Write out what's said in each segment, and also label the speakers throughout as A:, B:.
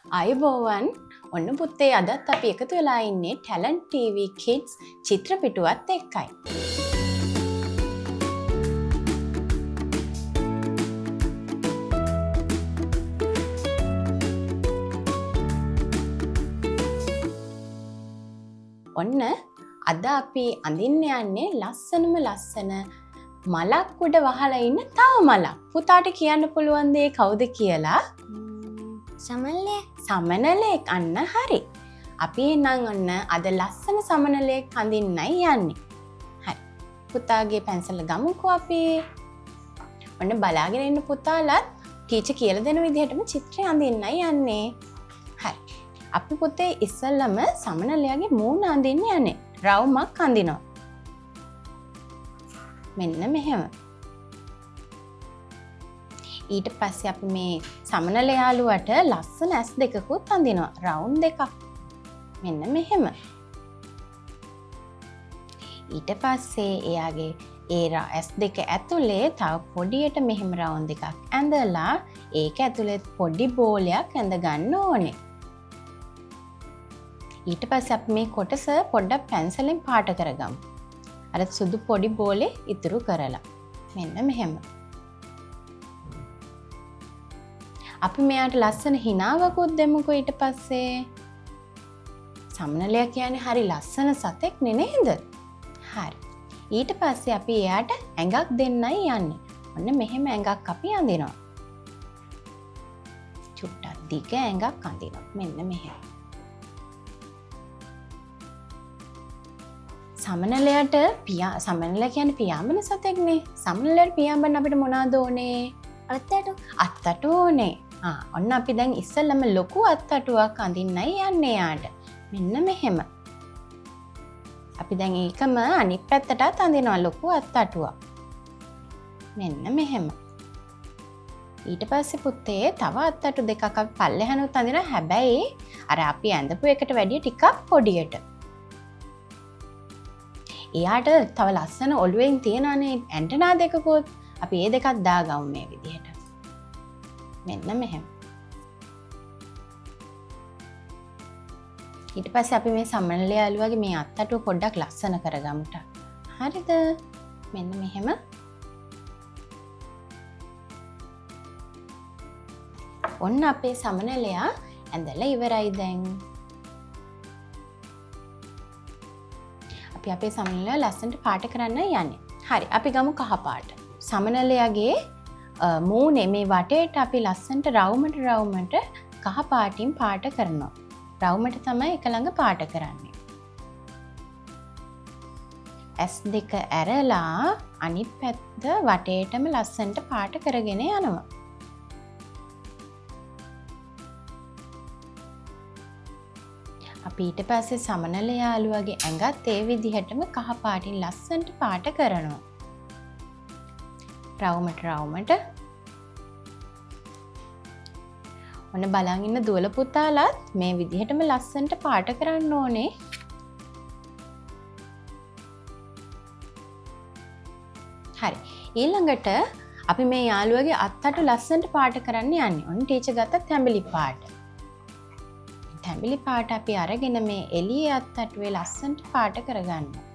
A: අයබෝවන් ඔන්න පුත්තේ අදත් අපි එකතු වෙලා ඉන්නේ ටැලන්ට් TV Kids චිත්‍රපිටුවත් එක්කයි. ඔන්න අද අපි අඳින්න යන්නේ ලස්සනම ලස්සන මලක් උඩ වහලා ඉන්න තව මලක්. පුතාට කියන්න පුළුවන් දේ කවුද කියලා? සමනලෙක්. අන්න හරි. අපි නම් ඔන්න අද ලස්සන සමනලෙක් අඳින්නයි යන්නේ. හරි. පුතාගේ පැන්සල ගමුකෝ අපි. ඔන්න බලාගෙන ඉන්න පුතාලත් ටීචර් කියලා දෙන විදිහටම චිත්‍රය අඳින්නයි යන්නේ. හරි. අපි පුතේ ඉස්සෙල්ලම සමනලයාගේ මූණ අඳින්න යන්නේ. රවුමක් අඳිනවා. මෙන්න මෙහෙම. ඊට පස්සේ අපි මේ සමනල යාළුවට ලස්සන ඇස් දෙකකුත් අඳිනවා. රවුම් දෙකක්. මෙන්න මෙහෙම. ඊට පස්සේ එයාගේ ඒ ඇස් දෙක ඇතුලේ තව පොඩියට මෙහෙම රවුම් දෙකක් ඇඳලා ඒක ඇතුලේ පොඩි බෝලයක් ඇඳ ගන්න ඕනේ. ඊට පස්සේ අපි මේ කොටස පොඩ්ඩක් පැන්සලෙන් පාට කරගමු. අර සුදු පොඩි බෝලේ ඉතුරු කරලා. මෙන්න මෙහෙම. අපි මෙයාට ලස්සන හිනාවකුත් දෙමුකෝ ඊට පස්සේ. සමනලයා කියන්නේ හරි ලස්සන සතෙක් නේද? හරි. ඊට පස්සේ අපි එයාට ඇඟක් දෙන්නයි යන්නේ. ඔන්න මෙහෙම ඇඟක් අපි අඳිනවා. චුට්ටක් දිග ඇඟක් අඳිනවා. මෙන්න මෙහෙම. සමනලයට සමනල කියන්නේ පියාඹන සතෙක්නේ. සමනලයට පියාඹන්න අපිට මොනවද ඕනේ? අත්තටු ඕනේ. ඔන්න අපි දැන් ඉස්සෙල්ලම ලොකු අත්තටුවක් අඳින්නයි යන්නේ යාට. මෙන්න මෙහෙම. අපි දැන් ඒකම අනිත් පැත්තටත් අඳිනවා ලොකු අත්තටුවක්. මෙන්න මෙහෙම. ඊට පස්සේ පුතේ තව අත්තටු දෙකක් අපි පල්ලෙහානුත් අඳිනවා. හැබැයි අර අපි ඇඳපු එකට වැඩිය ටිකක් පොඩියට. එයාට තව ලස්සන ඔළුවෙන් තියනනේ ඇන්ටනා දෙකකුත්. අපි ඒ දෙකක් දාගමු මේ විදිහට. මෙන්න මෙහෙම. ඊට පස්සේ අපි මේ සමනල යාළුවාගේ මේ අත්තටුව පොඩ්ඩක් ලස්සන කරගමුට. හරිද? මෙන්න මෙහෙම. ඔන්න අපේ සමනලයා ඇඳලා ඉවරයි දැන්. අපි අපේ සමනලයා ලස්සනට පාට කරන්න යන්නේ. හරි. අපි ගමු කහ පාට. සමනලයාගේ මූණේ මේ වටේට අපි ලස්සනට රවුමට කහ පාටින් පාට කරනවා. රවුමට තමයි එක ළඟ පාට කරන්නේ. ඇස් දෙක ඇරලා අනිත් පැත්ත වටේටම ලස්සනට පාට කරගෙන යනවා. අපි ඊට පස්සේ සමනල යාළුවාගේ ඇඟත් ඒ විදිහටම කහ පාටින් ලස්සනට පාට කරනවා. රවුමට ඔන්න බලන් ඉන්න දුවල පුතාලත් මේ විදිහටම ලස්සනට පාට කරන්න ඕනේ. හරි. ඊළඟට අපි මේ යාළුවගේ අත්තට ලස්සනට පාට කරන්න යන්නේ. ඔන්න ටීචර් ගත්ත තැඹිලි පාට. තැඹිලි පාට අපි අරගෙන මේ එළියේ අත්තටුවේ ලස්සනට පාට කරගන්නවා.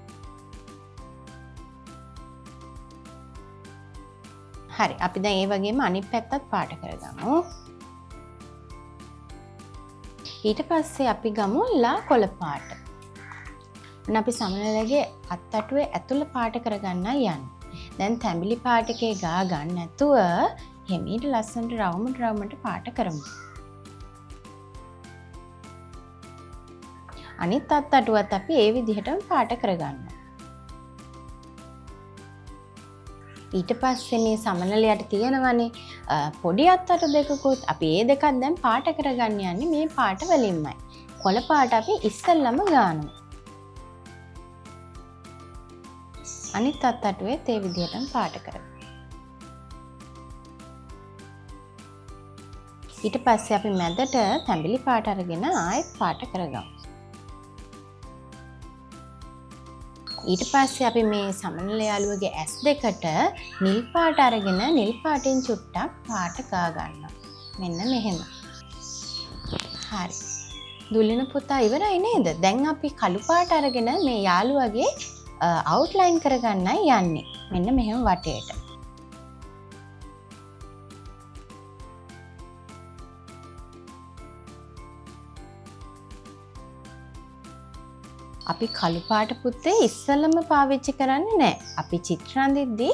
A: හරි. අපි දැන් ඒ වගේම අනිත් පැත්තත් පාට කරගමු. ඊට පස්සේ අපි ගමු ලා කොළ පාට. දැන් අපි සමනලගේ අත්තටුවේ ඇතුළ පාට කරගන්න යන්නේ. දැන් තැඹිලි පාට එකේ ගා ගන්න නැතුව හිමීට ලස්සනට රවුමට පාට කරමු. අනිත් අත්තටුවත් අපි ඒ විදිහටම පාට කරගන්නවා. ඊට පස්සේ මේ සමනලයට තියෙනවනේ පොඩි අත්තටු දෙකකුත්. අපි ඒ දෙකක් දැන් පාට කරගන්න යන්නේ මේ පාට වලින්මයි. කොළ පාට අපි ඉස්සෙල්ලම ගන්නවා. අනිත් අත්තටුවෙත් ඒ විදිහටම පාට කරගන්න. ඊට පස්සේ අපි මැදට තැඹිලි පාට අරගෙන ආයෙත් පාට කරගමු. ඊට පස්සේ අපි මේ සමනල යාළුවගේ ඇස් දෙකට නිල් පාට අරගෙන නිල් පාටින් චුට්ටක් පාට ගා ගන්නවා. මෙන්න මෙහෙම. හරි. දුලින පුතා ඉවරයි නේද? දැන් අපි කළු පාට අරගෙන මේ යාළුවගේ අවුට්ලයින් කරගන්නයි යන්නේ. මෙන්න මෙහෙම වටේට. අපි කළු පාට පුතේ ඉස්සෙල්ලම පාවිච්චි කරන්නේ නැහැ. අපි චිත්‍ර අඳිද්දී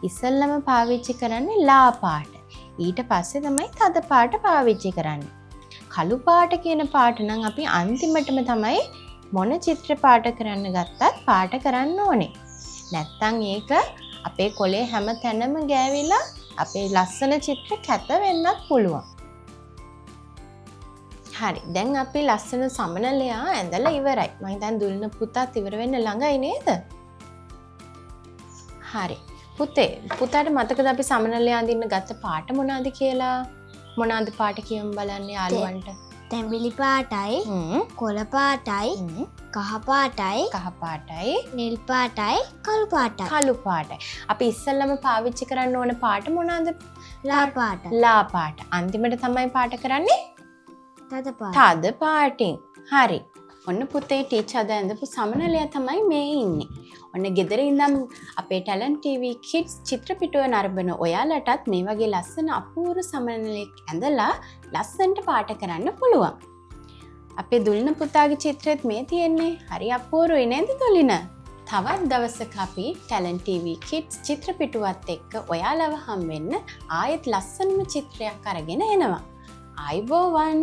A: ඉස්සෙල්ලම පාවිච්චි කරන්නේ ලා පාට. ඊට පස්සේ තමයි තද පාට පාවිච්චි කරන්නේ. කළු පාට කියන පාට නම් අපි අන්තිමටම තමයි මොන චිත්‍ර පාට කරන්න ගත්තත් පාට කරන්න ඕනේ. නැත්තම් ඒක අපේ කොලේ හැම තැනම ගෑවිලා අපේ ලස්සන චිත්‍ර කැත වෙන්නත් පුළුවන්. හරි. දැන් අපි ලස්සන සමනලයා ඇඳලා ඉවරයි. මම හිතන්නේ දුල්න පුතාත් ඉවර වෙන්න ළඟයි නේද? හරි. පුතාට මතකද අපි සමනලයා අඳින්න ගත්ත පාට මොනවාද කියලා? මොනවාද පාට කියමු බලන්න යාළුවන්ට.
B: තැඹිලි පාටයි, කොළ පාටයි, කහ පාටයි, නිල් පාටයි, කළු පාටයි.
A: කළු පාටයි. අපි ඉස්සෙල්ලම පාවිච්චි කරන්න ඕන පාට මොනවාද?
B: ලා පාට.
A: ලා පාට. අන්තිමට තමයි පාට කරන්නේ
B: තද පාට.
A: තද පාටින්. හරි. ඔන්න පුතේ ටීචර් අද ඇඳපු සමනලයා තමයි මේ ඉන්නේ. ඔන්න ගෙදර ඉඳන් අපේ ටැලන්ට් TV කිඩ්ස් චිත්‍රපිටුව නරඹන ඔයාලටත් මේ වගේ ලස්සන අපූර්ව සමනලෙක් ඇඳලා ලස්සනට පාට කරන්න පුළුවන්. අපේ දුලින පුතාගේ චිත්‍රෙත් මේ තියෙන්නේ. හරි අපූර්වයි නේද දුලින? තවත් දවසක අපි ටැලන්ට් TV කිඩ්ස් චිත්‍රපිටුවත් එක්ක ඔයාලව හම්බෙන්න ආයෙත් ලස්සනම චිත්‍රයක් අරගෙන එනවා. ආයිබෝවන්.